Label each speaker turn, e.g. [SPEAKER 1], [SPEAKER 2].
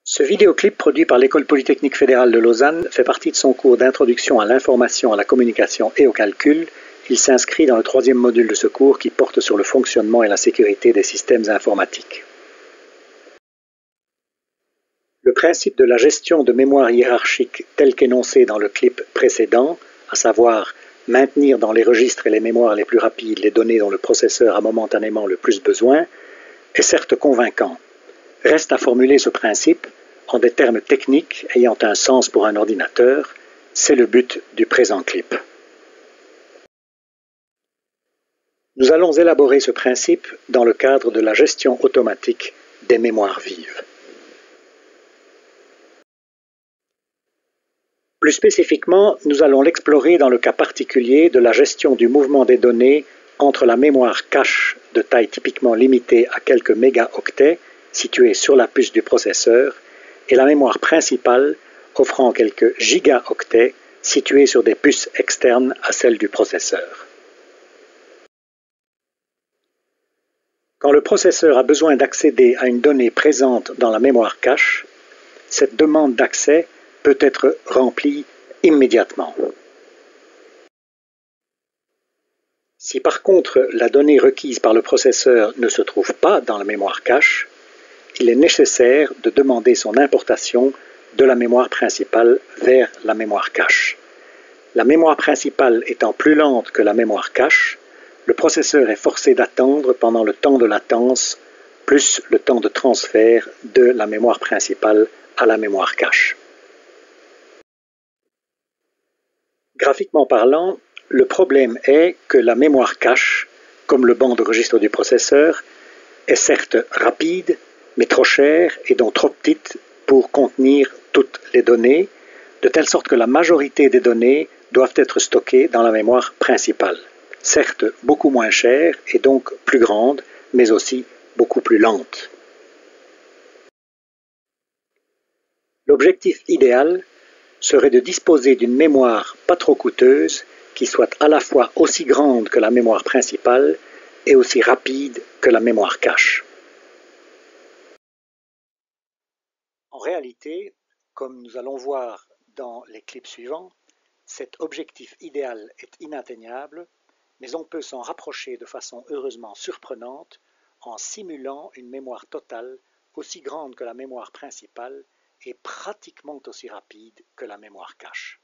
[SPEAKER 1] Ce vidéoclip produit par l'École polytechnique fédérale de Lausanne fait partie de son cours d'introduction à l'information, à la communication et au calcul. Il s'inscrit dans le troisième module de ce cours qui porte sur le fonctionnement et la sécurité des systèmes informatiques. Le principe de la gestion de mémoire hiérarchique tel qu'énoncé dans le clip précédent, à savoir maintenir dans les registres et les mémoires les plus rapides les données dont le processeur a momentanément le plus besoin, est certes convaincant. Reste à formuler ce principe en des termes techniques ayant un sens pour un ordinateur. C'est le but du présent clip. Nous allons élaborer ce principe dans le cadre de la gestion automatique des mémoires vives. Plus spécifiquement, nous allons l'explorer dans le cas particulier de la gestion du mouvement des données entre la mémoire cache de taille typiquement limitée à quelques mégaoctets située sur la puce du processeur et la mémoire principale offrant quelques gigaoctets située sur des puces externes à celle du processeur. Quand le processeur a besoin d'accéder à une donnée présente dans la mémoire cache, cette demande d'accès peut être remplie immédiatement. Si par contre la donnée requise par le processeur ne se trouve pas dans la mémoire cache, il est nécessaire de demander son importation de la mémoire principale vers la mémoire cache. La mémoire principale étant plus lente que la mémoire cache, le processeur est forcé d'attendre pendant le temps de latence plus le temps de transfert de la mémoire principale à la mémoire cache. Graphiquement parlant, le problème est que la mémoire cache, comme le banc de registre du processeur, est certes rapide, mais trop chère et donc trop petite pour contenir toutes les données, de telle sorte que la majorité des données doivent être stockées dans la mémoire principale. Certes beaucoup moins chère et donc plus grande, mais aussi beaucoup plus lente. L'objectif idéal serait de disposer d'une mémoire pas trop coûteuse qui soit à la fois aussi grande que la mémoire principale et aussi rapide que la mémoire cache. En réalité, comme nous allons voir dans les clips suivants, cet objectif idéal est inatteignable, mais on peut s'en rapprocher de façon heureusement surprenante en simulant une mémoire totale aussi grande que la mémoire principale et pratiquement aussi rapide que la mémoire cache.